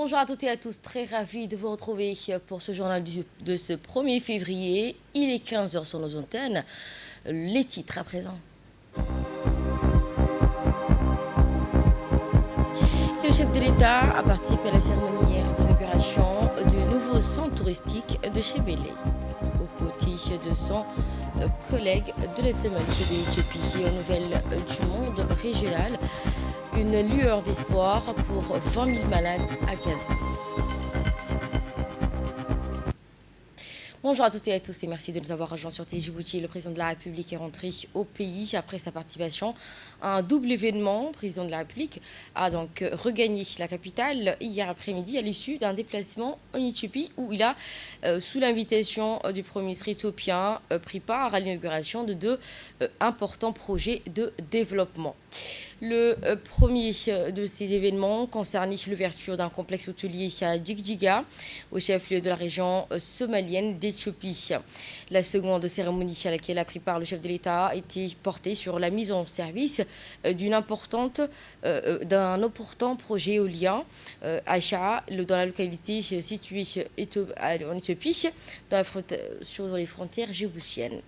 Bonjour à toutes et à tous, très ravi de vous retrouver pour ce journal de ce 1er février. Il est 15 h sur nos antennes. Les titres à présent. Le chef de l'État a participé à la cérémonie hier d'inauguration du nouveau centre touristique de Chebele, aux côtés de son collègue de la Somalie de l'Éthiopie, aux nouvelles du monde régional. Une lueur d'espoir pour 20 000 malades à Gaza. Bonjour à toutes et à tous et merci de nous avoir rejoints sur Djibouti. Le président de la République est rentré au pays après sa participation à un double événement. Le président de la République a donc regagné la capitale hier après-midi à l'issue d'un déplacement en Éthiopie où il a, sous l'invitation du Premier ministre éthiopien, pris part à l'inauguration de deux importants projets de développement. Le premier de ces événements concernait l'ouverture d'un complexe hôtelier à Djigdjiga, au chef-lieu de la région somalienne d'Éthiopie. La seconde cérémonie à laquelle a pris part le chef de l'État était portée sur la mise en service d'un important projet éolien à Shaa, dans la localité située en Éthiopie, sur les frontières djiboutiennes.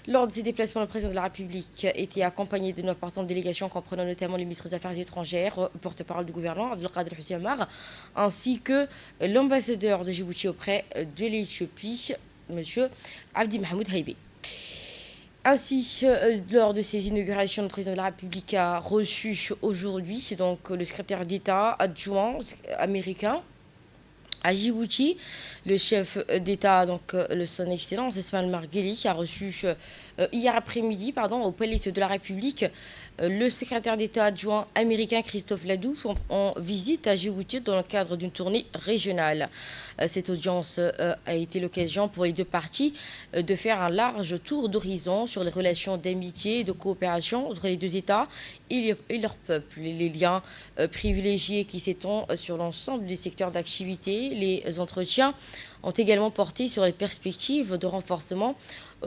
Lors de ces déplacements, le président de la République était accompagné d'une importante délégation comprenant notamment le ministre des Affaires étrangères, porte-parole du gouvernement, Abdelkader Hussein Omar, ainsi que l'ambassadeur de Djibouti auprès de l'Éthiopie, M. Abdi Mahmoud Haïbé. Ainsi, lors de ces inaugurations, le président de la République a reçu aujourd'hui donc, le secrétaire d'État adjoint américain à Djibouti. Le chef d'État, donc son Excellence Ismaël Margueli, a reçu hier après-midi au Palais de la République le secrétaire d'État adjoint américain Christophe Ladou en visite à Djibouti dans le cadre d'une tournée régionale. Cette audience a été l'occasion pour les deux parties de faire un large tour d'horizon sur les relations d'amitié et de coopération entre les deux États et leur peuple. Les liens privilégiés qui s'étendent sur l'ensemble des secteurs d'activité, les entretiens ont également porté sur les perspectives de renforcement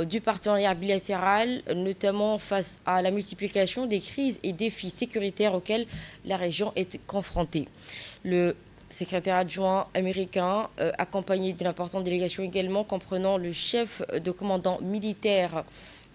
du partenariat bilatéral, notamment face à la multiplication des crises et défis sécuritaires auxquels la région est confrontée. Le secrétaire adjoint américain, accompagné d'une importante délégation également, comprenant le chef de commandant militaire,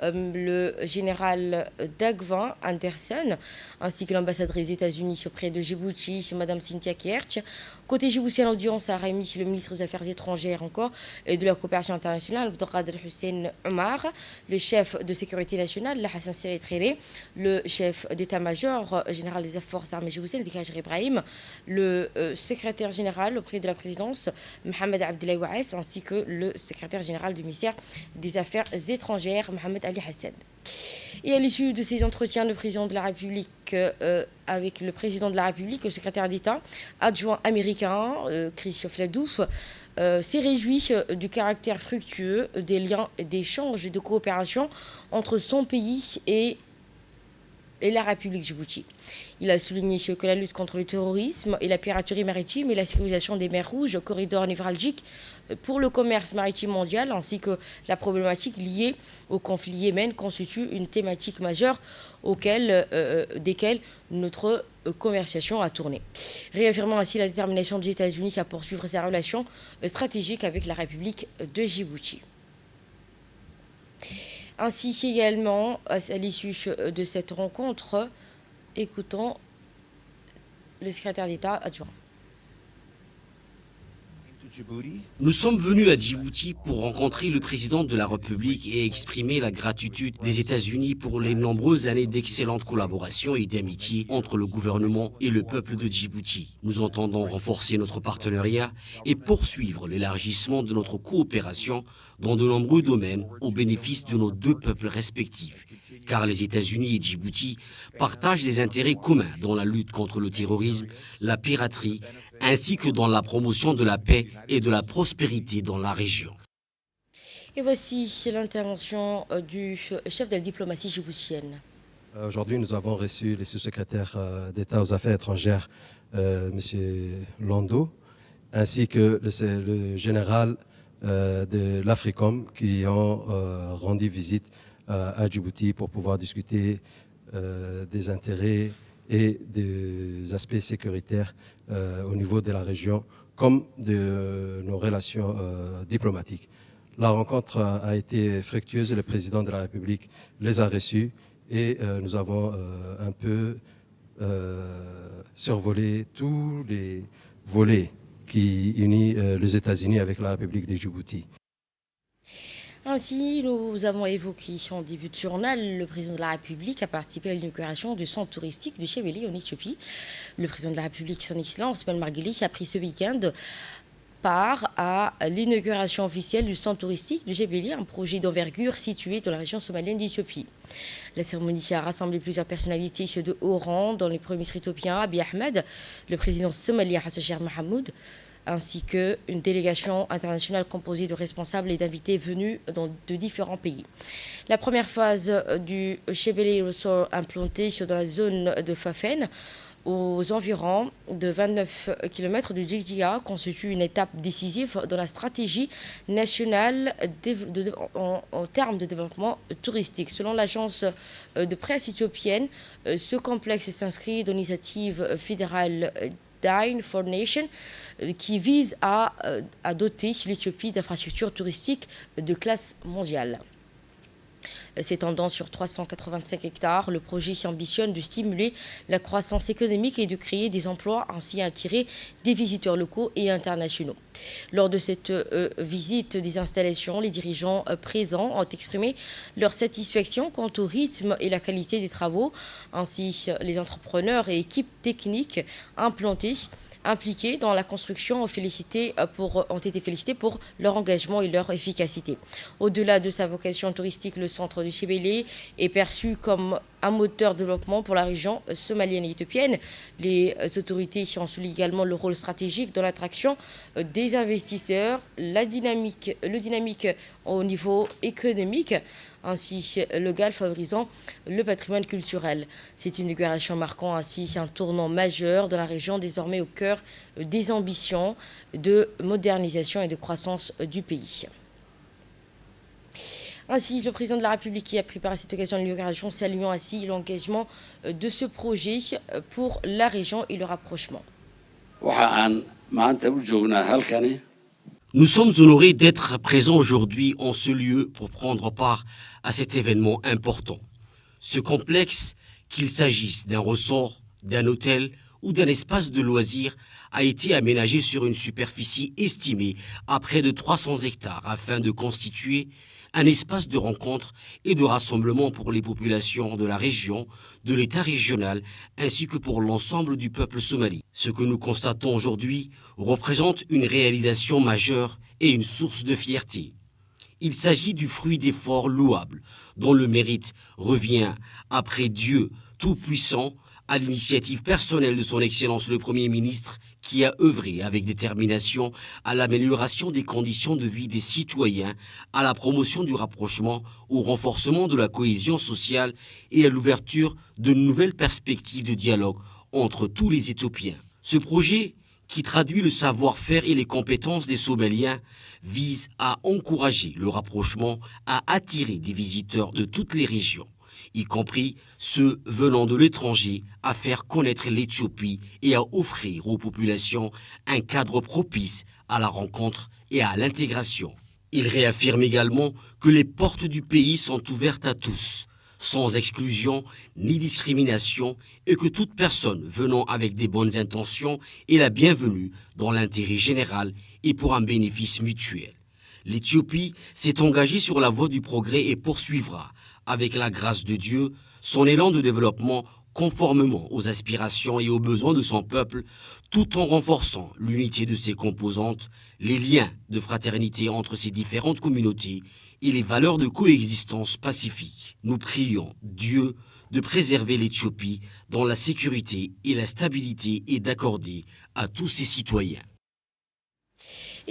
le général Dagvin Anderson, ainsi que l'ambassadrice des États-Unis auprès de Djibouti, Mme Cynthia Kertsch. Côté djiboutien, l'audience a remis le ministre des Affaires étrangères encore et de la coopération internationale, Abdelkader Hussein Omar, le chef de sécurité nationale, Hassan Seri Trélé, le chef d'état-major général des forces armées djiboutiennes, Zikaj Ibrahim, le secrétaire général auprès de la présidence, Mohamed Abdoulaye Ouaes, ainsi que le secrétaire général du ministère des Affaires étrangères, Mohamed Ali Hassan. Et à l'issue de ces entretiens, le président de la République avec le président de la République, le secrétaire d'État adjoint américain, Christophe Ladou, s'est réjoui du caractère fructueux des liens d'échange et de coopération entre son pays et la République Djibouti. Il a souligné que la lutte contre le terrorisme et la piraterie maritime et la sécurisation des mers rouges, corridors névralgiques pour le commerce maritime mondial, ainsi que la problématique liée au conflit Yémen constitue une thématique majeure desquelles notre conversation a tourné. Réaffirmant ainsi la détermination des États-Unis à poursuivre sa relation stratégique avec la République de Djibouti. Ainsi également, à l'issue de cette rencontre, écoutons le secrétaire d'État adjoint. Nous sommes venus à Djibouti pour rencontrer le président de la République et exprimer la gratitude des États-Unis pour les nombreuses années d'excellente collaboration et d'amitié entre le gouvernement et le peuple de Djibouti. Nous entendons renforcer notre partenariat et poursuivre l'élargissement de notre coopération dans de nombreux domaines au bénéfice de nos deux peuples respectifs. Car les États-Unis et Djibouti partagent des intérêts communs dans la lutte contre le terrorisme, la piraterie, ainsi que dans la promotion de la paix et de la prospérité dans la région. Et voici l'intervention du chef de la diplomatie djiboutienne. Aujourd'hui, nous avons reçu le sous-secrétaire d'État aux Affaires étrangères, M. Lando, ainsi que le général de l'Africom qui ont rendu visite à Djibouti pour pouvoir discuter des intérêts et des aspects sécuritaires au niveau de la région comme de nos relations diplomatiques. La rencontre a été fructueuse, le président de la République les a reçus et nous avons un peu survolé tous les volets qui unissent les États-Unis avec la République de Djibouti. Ainsi, nous avons évoqué en début de journal, le président de la République a participé à l'inauguration du centre touristique de Chebeli en Éthiopie. Le président de la République, son Excellence Ben Marguerite, a pris ce week-end part à l'inauguration officielle du centre touristique de Chebeli, un projet d'envergure situé dans la région somalienne d'Éthiopie. La cérémonie a rassemblé plusieurs personnalités de haut rang, dont le premier ministre éthiopien Abiy Ahmed, le président somalien Hassan Sheikh Mohamud, ainsi qu'une délégation internationale composée de responsables et d'invités venus de différents pays. La première phase du Chebeli Resort implanté dans la zone de Fafen, aux environs de 29 km de Djigdjiga, constitue une étape décisive dans la stratégie nationale en termes de développement touristique. Selon l'agence de presse éthiopienne, ce complexe s'inscrit dans l'initiative fédérale Dine for Nation, qui vise à doter l'Éthiopie d'infrastructures touristiques de classe mondiale. S'étendant sur 385 hectares, le projet ambitionne de stimuler la croissance économique et de créer des emplois, ainsi attirer des visiteurs locaux et internationaux. Lors de cette visite des installations, les dirigeants présents ont exprimé leur satisfaction quant au rythme et la qualité des travaux, ainsi les entrepreneurs et équipes techniques impliqués dans la construction ont été félicités pour leur engagement et leur efficacité. Au-delà de sa vocation touristique, le centre de Chebeli est perçu comme un moteur de développement pour la région somalienne et éthiopienne. Les autorités ont souligné également le rôle stratégique dans l'attraction des investisseurs, le dynamique au niveau économique, ainsi légal favorisant le patrimoine culturel. C'est une inauguration marquant ainsi un tournant majeur dans la région, désormais au cœur des ambitions de modernisation et de croissance du pays. Ainsi, le président de la République qui a pris part à cette occasion de l'inauguration, saluant ainsi l'engagement de ce projet pour la région et le rapprochement. Nous sommes honorés d'être présents aujourd'hui en ce lieu pour prendre part à cet événement important. Ce complexe, qu'il s'agisse d'un ressort, d'un hôtel ou d'un espace de loisirs, a été aménagé sur une superficie estimée à près de 300 hectares afin de constituer un espace de rencontre et de rassemblement pour les populations de la région, de l'État régional, ainsi que pour l'ensemble du peuple somali. Ce que nous constatons aujourd'hui représente une réalisation majeure et une source de fierté. Il s'agit du fruit d'efforts louables, dont le mérite revient, après Dieu Tout-Puissant, à l'initiative personnelle de son Excellence le Premier ministre, qui a œuvré avec détermination à l'amélioration des conditions de vie des citoyens, à la promotion du rapprochement, au renforcement de la cohésion sociale et à l'ouverture de nouvelles perspectives de dialogue entre tous les Éthiopiens. Ce projet, qui traduit le savoir-faire et les compétences des Somaliens, vise à encourager le rapprochement, à attirer des visiteurs de toutes les régions, y compris ceux venant de l'étranger, à faire connaître l'Éthiopie et à offrir aux populations un cadre propice à la rencontre et à l'intégration. Il réaffirme également que les portes du pays sont ouvertes à tous, sans exclusion ni discrimination, et que toute personne venant avec des bonnes intentions est la bienvenue dans l'intérêt général et pour un bénéfice mutuel. L'Éthiopie s'est engagée sur la voie du progrès et poursuivra, avec la grâce de Dieu, son élan de développement conformément aux aspirations et aux besoins de son peuple, tout en renforçant l'unité de ses composantes, les liens de fraternité entre ses différentes communautés et les valeurs de coexistence pacifique. Nous prions Dieu de préserver l'Éthiopie dans la sécurité et la stabilité et d'accorder à tous ses citoyens.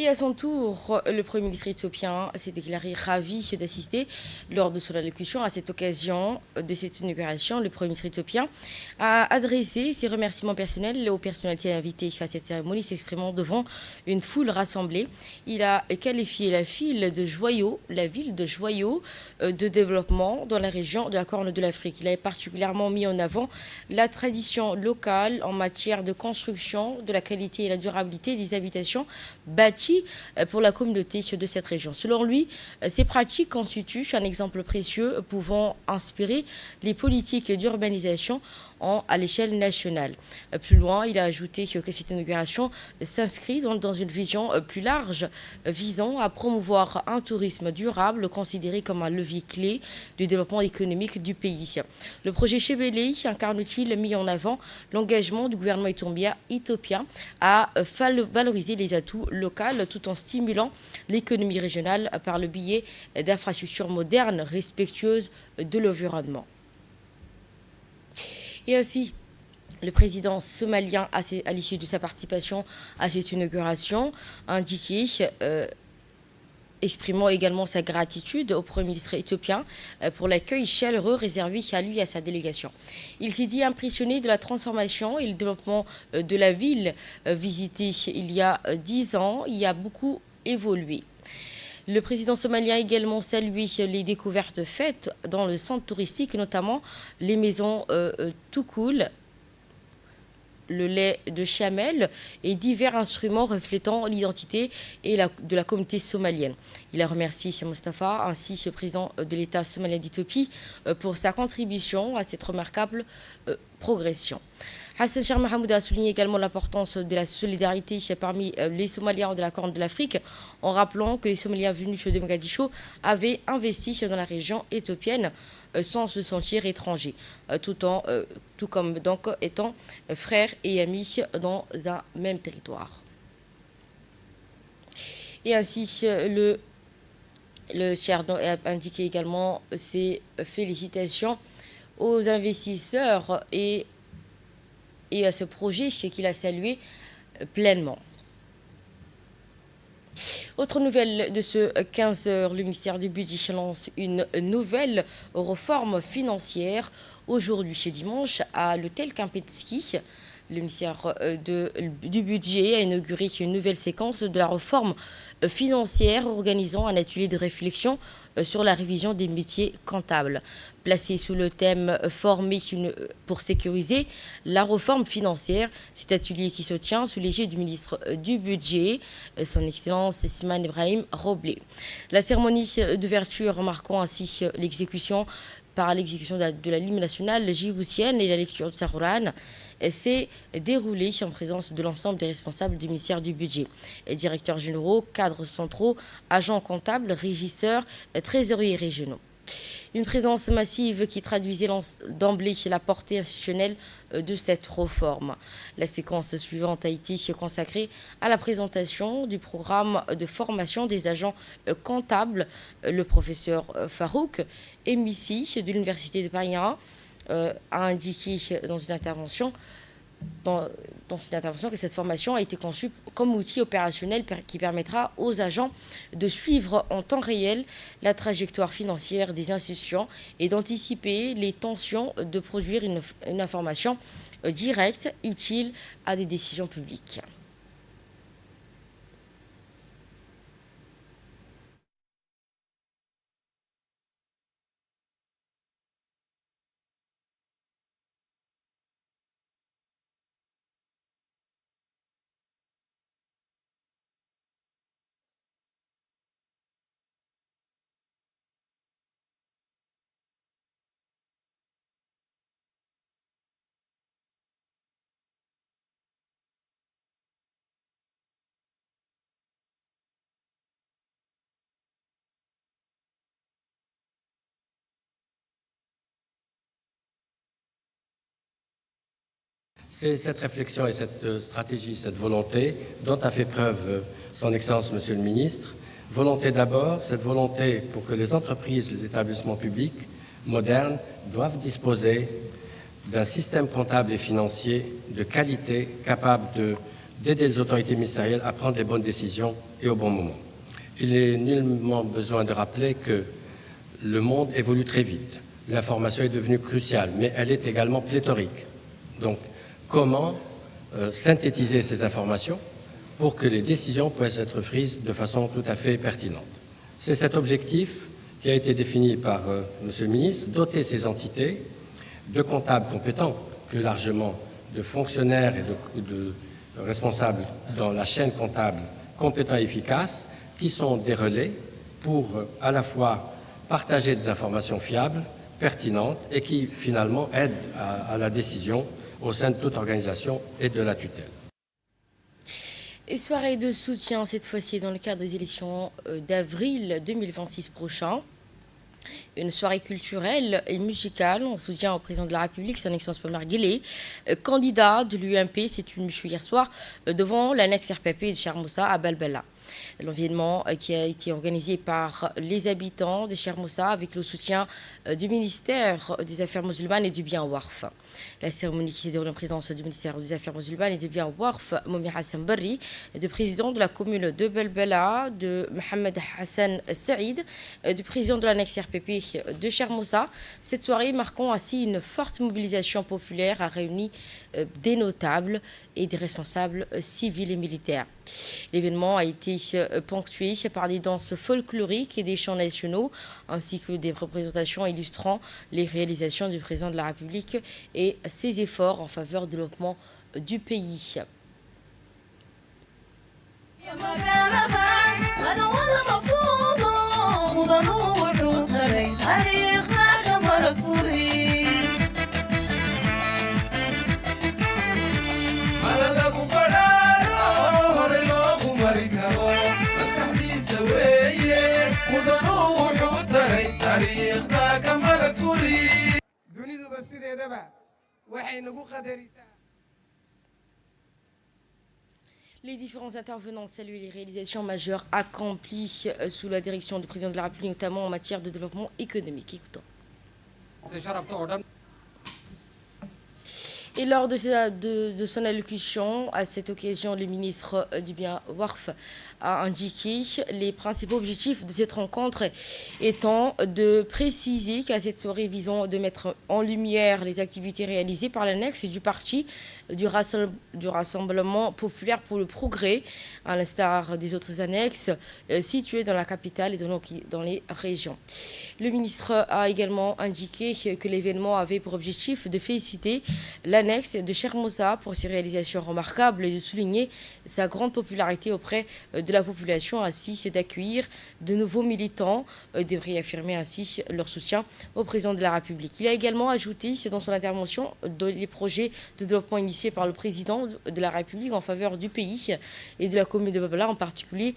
Et à son tour, le Premier ministre éthiopien s'est déclaré ravi d'assister lors de son allocution. À cette occasion de cette inauguration, le Premier ministre éthiopien a adressé ses remerciements personnels aux personnalités invitées à cette cérémonie, s'exprimant devant une foule rassemblée. Il a qualifié la ville de joyau de développement dans la région de la Corne de l'Afrique. Il a particulièrement mis en avant la tradition locale en matière de construction, de la qualité et la durabilité des habitations bâties pour la communauté de cette région. Selon lui, ces pratiques constituent un exemple précieux pouvant inspirer les politiques d'urbanisation à l'échelle nationale. Plus loin, il a ajouté que cette inauguration s'inscrit dans une vision plus large visant à promouvoir un tourisme durable considéré comme un levier clé du développement économique du pays. Le projet Chebele incarne-t-il mis en avant l'engagement du gouvernement éthiopien à valoriser les atouts locaux tout en stimulant l'économie régionale par le biais d'infrastructures modernes respectueuses de l'environnement. Et ainsi, le président somalien, à l'issue de sa participation à cette inauguration, a indiqué, exprimant également sa gratitude au Premier ministre éthiopien pour l'accueil chaleureux réservé à lui et à sa délégation. Il s'est dit impressionné de la transformation et le développement de la ville visitée il y a 10 ans. Il a beaucoup évolué. Le président somalien a également salué les découvertes faites dans le centre touristique, notamment les maisons Toukoul, le lait de chamel et divers instruments reflétant l'identité de la communauté somalienne. Il a remercié Mustafa ainsi le président de l'État somalien d'Éthiopie pour sa contribution à cette remarquable progression. Hassan Cheikh Mohamed a souligné également l'importance de la solidarité parmi les Somaliens de la Corne de l'Afrique en rappelant que les Somaliens venus de Mogadiscio avaient investi dans la région éthiopienne sans se sentir étrangers, tout comme donc étant frères et amis dans un même territoire. Et ainsi, le Cherdon a indiqué également ses félicitations aux investisseurs et à ce projet, c'est qu'il a salué pleinement. Autre nouvelle de ce 15h, le ministère du Budget lance une nouvelle réforme financière. Aujourd'hui, ce dimanche, à l'hôtel Kempinski, le ministère du Budget a inauguré une nouvelle séquence de la réforme financière, organisant un atelier de réflexion sur la révision des métiers comptables. Placé sous le thème « Former pour sécuriser la réforme financière », cet atelier qui se tient sous l'égide du ministre du Budget, son Excellence Ismaël Ibrahim Roblé. La cérémonie d'ouverture marquant ainsi l'exécution de la l'hymne nationale djiboutienne et la lecture de sa Coran s'est déroulée en présence de l'ensemble des responsables du ministère du Budget, directeurs généraux, cadres centraux, agents comptables, régisseurs, trésoriers régionaux. Une présence massive qui traduisait d'emblée la portée institutionnelle de cette réforme. La séquence suivante a été consacrée à la présentation du programme de formation des agents comptables. Le professeur Farouk Emissi de l'Université de Paris 1 a indiqué dans une intervention que cette formation a été conçue comme outil opérationnel qui permettra aux agents de suivre en temps réel la trajectoire financière des institutions et d'anticiper les tensions, de produire une information directe, utile à des décisions publiques. C'est cette réflexion et cette stratégie, cette volonté dont a fait preuve son Excellence, Monsieur le Ministre. Volonté d'abord, cette volonté pour que les entreprises, les établissements publics modernes doivent disposer d'un système comptable et financier de qualité capable d'aider les autorités ministérielles à prendre les bonnes décisions et au bon moment. Il n'est nullement besoin de rappeler que le monde évolue très vite. L'information est devenue cruciale, mais elle est également pléthorique. Donc, comment synthétiser ces informations pour que les décisions puissent être prises de façon tout à fait pertinente? C'est cet objectif qui a été défini par M. le ministre, doter ces entités de comptables compétents, plus largement de fonctionnaires et de responsables dans la chaîne comptable compétents et efficaces, qui sont des relais pour à la fois partager des informations fiables, pertinentes et qui finalement aident à la décision au sein de toute organisation et de la tutelle. Et soirée de soutien cette fois-ci dans le cadre des élections d'avril 2026 prochain. Une soirée culturelle et musicale en soutien au président de la République, son Excellence Pomar Guelleh, candidat de l'UMP. C'est une hier soir devant l'annexe RPP de Chermoussa à Balbala. L'événement qui a été organisé par les habitants de Chermoussa avec le soutien du ministère des Affaires musulmanes et du bien Warf. La cérémonie qui s'est déroulée en présence du ministère des Affaires musulmanes et du bien Warf, Moumi Hassan Barri, du président de la commune de Balbala, de Mohamed Hassan Saïd, du président de l'annexe RPP de Chermoussa. Cette soirée marquant ainsi une forte mobilisation populaire a réuni des notables et des responsables civils et militaires. L'événement a été ponctué par des danses folkloriques et des chants nationaux, ainsi que des représentations illustrant les réalisations du président de la République et ses efforts en faveur du développement du pays. Les différents intervenants saluent les réalisations majeures accomplies sous la direction du président de la République, notamment en matière de développement économique. Écoutons. Et lors de son allocution, à cette occasion, le ministre du Bien Warf a indiqué les principaux objectifs de cette rencontre étant de préciser qu'à cette soirée visant de mettre en lumière les activités réalisées par l'annexe du parti du Rassemblement populaire pour le progrès, à l'instar des autres annexes situées dans la capitale et dans les régions. Le ministre a également indiqué que l'événement avait pour objectif de féliciter l'annexe de Chermoussa pour ses réalisations remarquables et de souligner sa grande popularité auprès de la population, ainsi d'accueillir de nouveaux militants, devrait affirmer ainsi leur soutien au président de la République. Il a également ajouté dans son intervention les projets de développement initiés par le président de la République en faveur du pays et de la commune de Balbala en particulier,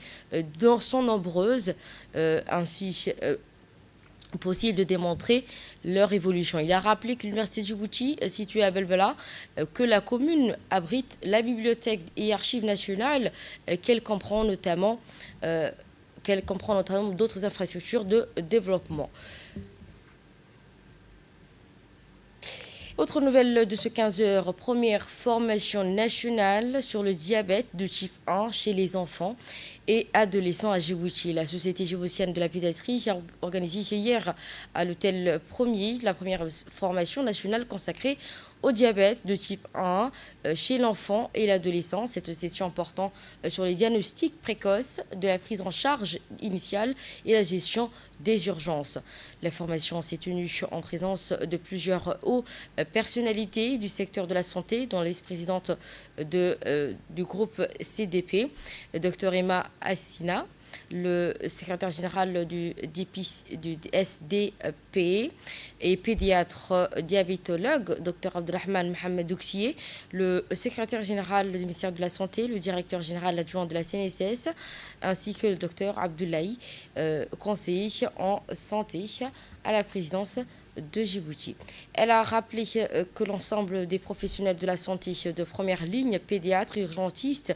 sont nombreuses, ainsi possible de démontrer leur évolution. Il a rappelé que l'université de Djibouti, située à Balbala, que la commune abrite la bibliothèque et archives nationales, qu'elle comprend notamment d'autres infrastructures de développement. Autre nouvelle de ce 15h, première formation nationale sur le diabète de type 1 chez les enfants et adolescents à Djibouti. La Société djiboutienne de la pédiatrie a organisé hier à l'hôtel Premier la première formation nationale consacrée au diabète de type 1 chez l'enfant et l'adolescent. Cette session portant sur les diagnostics précoces, de la prise en charge initiale et la gestion des urgences. La formation s'est tenue en présence de plusieurs hauts personnalités du secteur de la santé, dont la vice-présidente du groupe CDP, Dr Emma Assina, le secrétaire général du SDP et pédiatre diabétologue, Dr Abdelrahman Mohamed Douxier, le secrétaire général du ministère de la Santé, le directeur général adjoint de la CNSS, ainsi que le Dr Abdoulaye, conseiller en santé à la présidence de Djibouti. Elle a rappelé que l'ensemble des professionnels de la santé de première ligne, pédiatres, urgentistes,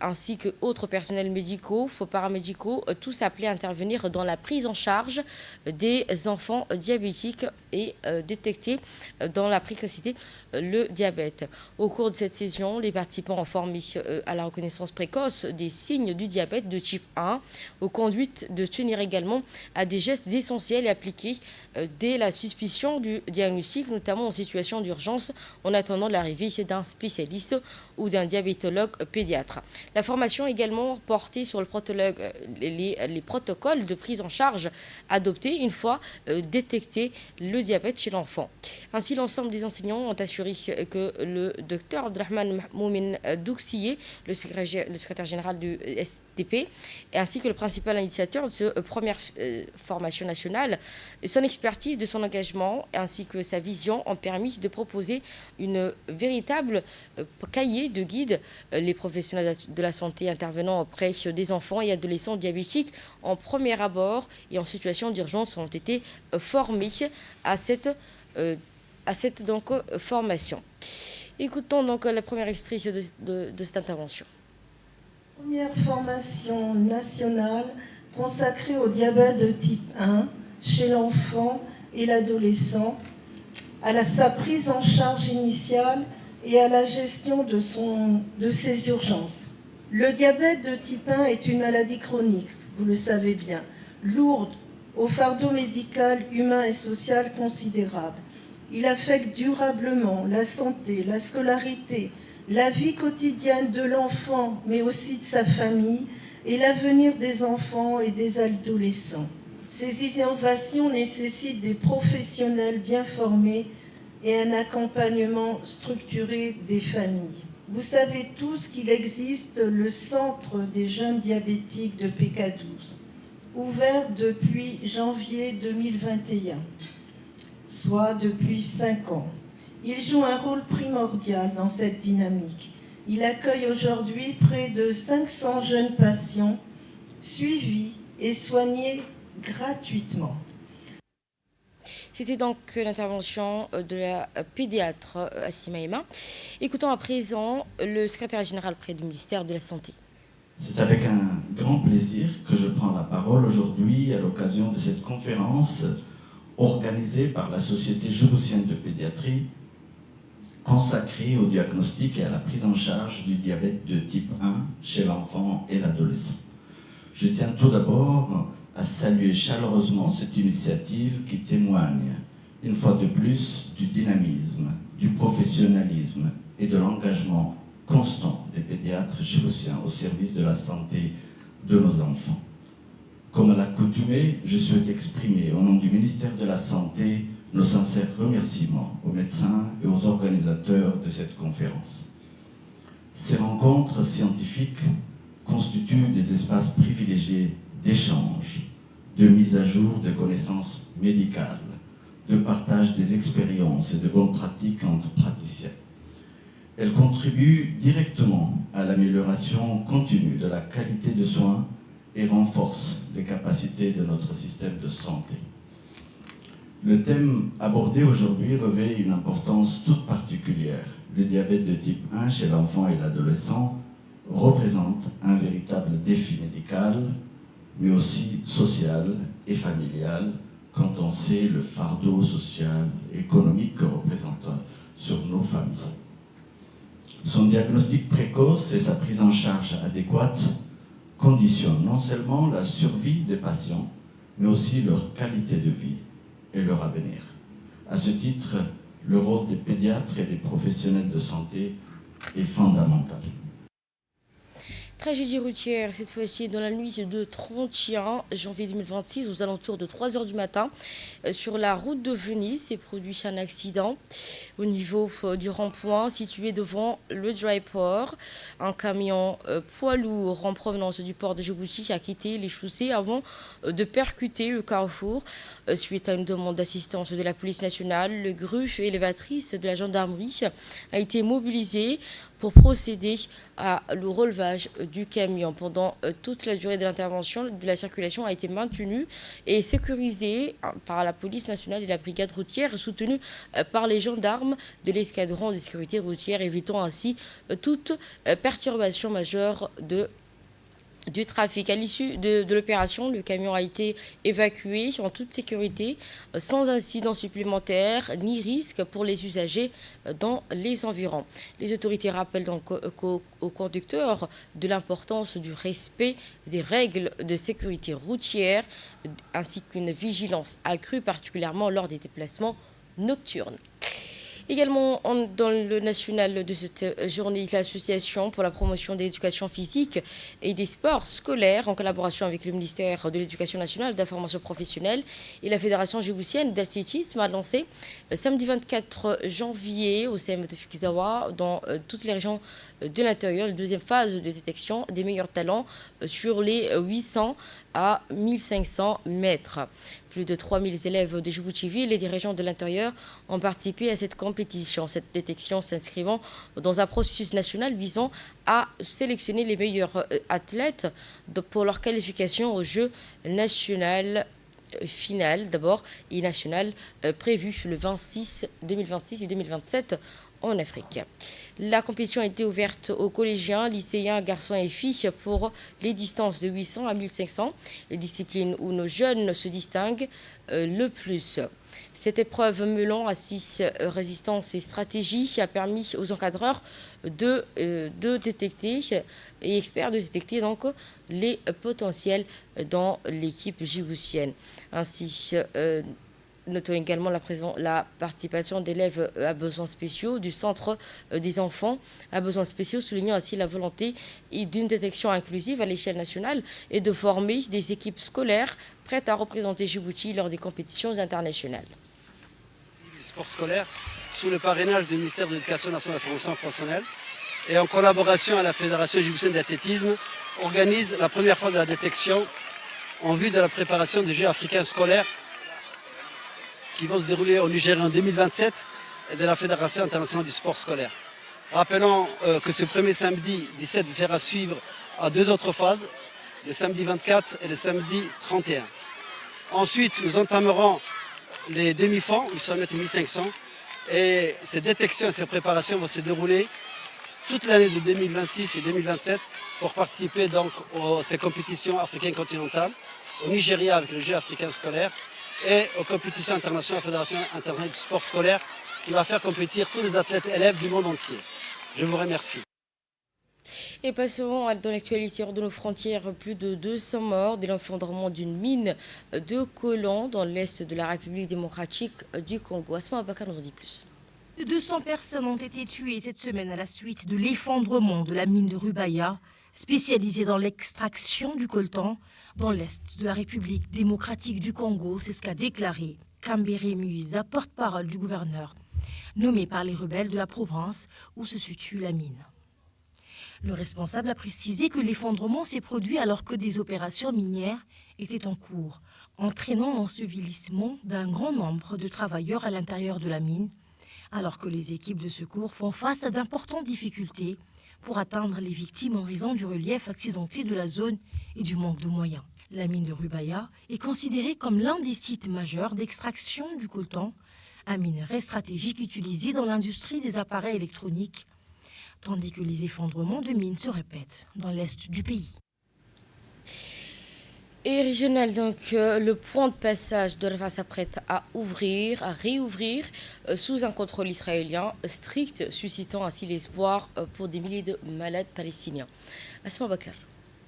ainsi que autres personnels médicaux, paramédicaux, tous appelés à intervenir dans la prise en charge des enfants diabétiques et détecter dans la précocité le diabète. Au cours de cette session, les participants ont formé à la reconnaissance précoce des signes du diabète de type 1, aux conduites de tenir également à des gestes essentiels et appliqués dès la suspicion du diagnostic, notamment en situation d'urgence, en attendant l'arrivée d'un spécialiste ou d'un diabétologue pédiatre. La formation également portée sur les protocoles de prise en charge adoptés une fois détecté le diabète chez l'enfant. Ainsi, l'ensemble des enseignants ont assuré que le docteur Abdelrahman Moumin Douxié, le secrétaire général du SDP, ainsi que le principal initiateur de cette première formation nationale, son expertise, de son engagement ainsi que sa vision ont permis de proposer une véritable cahier de guide. Les professionnels de la santé intervenant auprès des enfants et adolescents diabétiques en premier abord et en situation d'urgence ont été formés à cette donc, formation. Écoutons donc la première extrait de cette intervention. Première formation nationale consacrée au diabète de type 1 chez l'enfant et l'adolescent, à sa prise en charge initiale et à la gestion de ses urgences. Le diabète de type 1 est une maladie chronique, vous le savez bien, lourde, au fardeau médical, humain et social considérable. Il affecte durablement la santé, la scolarité, la vie quotidienne de l'enfant, mais aussi de sa famille, et l'avenir des enfants et des adolescents. Ces innovations nécessitent des professionnels bien formés et un accompagnement structuré des familles. Vous savez tous qu'il existe le Centre des jeunes diabétiques de PK12, ouvert depuis janvier 2021, soit depuis 5 ans. Il joue un rôle primordial dans cette dynamique. Il accueille aujourd'hui près de 500 jeunes patients suivis et soignés gratuitement. C'était donc l'intervention de la pédiatre Assima Ema. Écoutons à présent le secrétaire général près du ministère de la Santé. C'est avec un grand plaisir que je prends la parole aujourd'hui à l'occasion de cette conférence organisée par la Société djiboutienne de pédiatrie consacrée au diagnostic et à la prise en charge du diabète de type 1 chez l'enfant et l'adolescent. Je tiens tout d'abord à saluer chaleureusement cette initiative qui témoigne, une fois de plus, du dynamisme, du professionnalisme et de l'engagement constant des pédiatres djiboutiens au service de la santé de nos enfants. Comme à l'accoutumée, je souhaite exprimer au nom du ministère de la Santé nos sincères remerciements aux médecins et aux organisateurs de cette conférence. Ces rencontres scientifiques constituent des espaces privilégiés d'échange, de mise à jour de connaissances médicales, de partage des expériences et de bonnes pratiques entre praticiens. Elles contribuent directement à l'amélioration continue de la qualité de soins et renforcent les capacités de notre système de santé. Le thème abordé aujourd'hui revêt une importance toute particulière. Le diabète de type 1 chez l'enfant et l'adolescent représente un véritable défi médical, mais aussi social et familial, quand on sait le fardeau social et économique que représente sur nos familles. Son diagnostic précoce et sa prise en charge adéquate conditionnent non seulement la survie des patients, mais aussi leur qualité de vie et leur avenir. À ce titre, le rôle des pédiatres et des professionnels de santé est fondamental. Tragédie routière, cette fois-ci dans la nuit de 31 janvier 2026, aux alentours de 3 h du matin, sur la route de Venise, s'est produit un accident au niveau du rond-point situé devant le dry port. Un camion poids lourd en provenance du port de Djibouti a quitté les chaussées avant de percuter le carrefour. Suite à une demande d'assistance de la police nationale, le GRU élévatrice de la gendarmerie a été mobilisé pour procéder à le relevage du camion. Pendant toute la durée de l'intervention, la circulation a été maintenue et sécurisée par la police nationale et la brigade routière, soutenue par les gendarmes de l'escadron de sécurité routière, évitant ainsi toute perturbation majeure du trafic. À l'issue de l'opération, le camion a été évacué en toute sécurité, sans incident supplémentaire ni risque pour les usagers dans les environs. Les autorités rappellent donc aux conducteurs de l'importance du respect des règles de sécurité routière, ainsi qu'une vigilance accrue, particulièrement lors des déplacements nocturnes. Également, dans le national de cette journée, l'association pour la promotion de l'éducation physique et des sports scolaires, en collaboration avec le ministère de l'Éducation nationale, de la formation professionnelle et la Fédération djiboutienne d'athlétisme, a lancé samedi 24 janvier au CM de Fikizawa, dans toutes les régions de l'intérieur, la deuxième phase de détection des meilleurs talents sur les 800 à 1500 mètres. Plus de 3000 élèves de Djibouti-Ville et des régions de l'intérieur ont participé à cette compétition. Cette détection s'inscrivant dans un processus national visant à sélectionner les meilleurs athlètes pour leur qualification aux Jeux nationaux finales d'abord et nationales prévues le 2026 et 2027 en Afrique. La compétition a été ouverte aux collégiens, lycéens, garçons et filles pour les distances de 800 à 1500, les disciplines où nos jeunes se distinguent le plus. Cette épreuve mêlant assise, résistance et stratégie a permis aux encadreurs de détecter et experts de détecter donc les potentiels dans l'équipe djiboutienne. Ainsi, notons également la participation d'élèves à besoins spéciaux du Centre des enfants à besoins spéciaux, soulignant ainsi la volonté d'une détection inclusive à l'échelle nationale et de former des équipes scolaires prêtes à représenter Djibouti lors des compétitions internationales. Du sport scolaire, sous le parrainage du ministère de l'Éducation nationale et de la formation professionnelle, et en collaboration avec la Fédération djiboutienne d'athlétisme, organise la première phase de la détection en vue de la préparation des Jeux africains scolaires qui vont se dérouler au Nigeria en 2027 et de la Fédération internationale du sport scolaire. Rappelons que ce premier samedi 17 fera suivre à deux autres phases, le samedi 24 et le samedi 31. Ensuite, nous entamerons les demi-fonds, 800 mètres et 1500, et ces détections et ces préparations vont se dérouler toute l'année de 2026 et 2027 pour participer donc à ces compétitions africaines continentales, au Nigeria avec le Jeu africain scolaire, et aux compétitions internationales, la Fédération internationale du sport scolaire, qui va faire compétir tous les athlètes élèves du monde entier. Je vous remercie. Et passons dans l'actualité hors de nos frontières. Plus de 200 morts dès l'effondrement d'une mine de coltan dans l'est de la République démocratique du Congo. Asma Abaka nous en dit plus. 200 personnes ont été tuées cette semaine à la suite de l'effondrement de la mine de Rubaya, spécialisée dans l'extraction du coltan dans l'est de la République démocratique du Congo. C'est ce qu'a déclaré Kambere Muiza, porte-parole du gouverneur, nommé par les rebelles de la province où se situe la mine. Le responsable a précisé que l'effondrement s'est produit alors que des opérations minières étaient en cours, entraînant l'ensevelissement d'un grand nombre de travailleurs à l'intérieur de la mine, alors que les équipes de secours font face à d'importantes difficultés pour atteindre les victimes en raison du relief accidenté de la zone et du manque de moyens. La mine de Rubaya est considérée comme l'un des sites majeurs d'extraction du coltan, un minerai stratégique utilisé dans l'industrie des appareils électroniques, tandis que les effondrements de mines se répètent dans l'est du pays. Et régional, donc, le point de passage de Rafah s'apprête à réouvrir sous un contrôle israélien strict, suscitant ainsi l'espoir pour des milliers de malades palestiniens. Asma Bakar.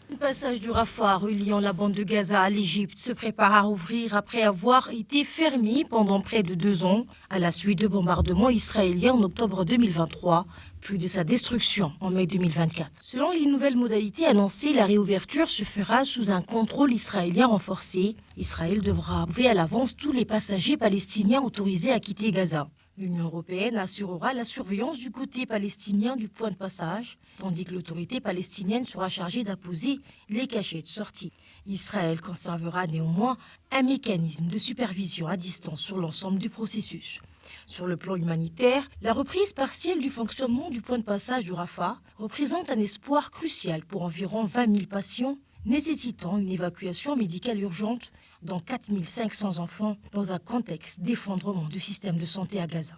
Le passage du Rafah reliant la bande de Gaza à l'Égypte se prépare à rouvrir après avoir été fermé pendant près de 2 ans à la suite de bombardements israéliens en octobre 2023, puis de sa destruction en mai 2024. Selon les nouvelles modalités annoncées, la réouverture se fera sous un contrôle israélien renforcé. Israël devra avouer à l'avance tous les passagers palestiniens autorisés à quitter Gaza. L'Union européenne assurera la surveillance du côté palestinien du point de passage, tandis que l'autorité palestinienne sera chargée d'apposer les cachets de sortie. Israël conservera néanmoins un mécanisme de supervision à distance sur l'ensemble du processus. Sur le plan humanitaire, la reprise partielle du fonctionnement du point de passage du Rafah représente un espoir crucial pour environ 20 000 patients, nécessitant une évacuation médicale urgente dans 4 500 enfants dans un contexte d'effondrement du système de santé à Gaza.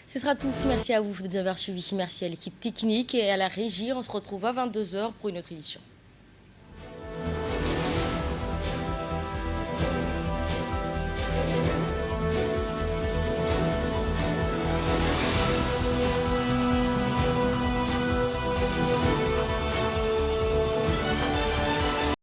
Ce sera tout. Merci à vous de nous avoir suivis. Merci à l'équipe technique et à la régie. On se retrouve à 22h pour une autre édition.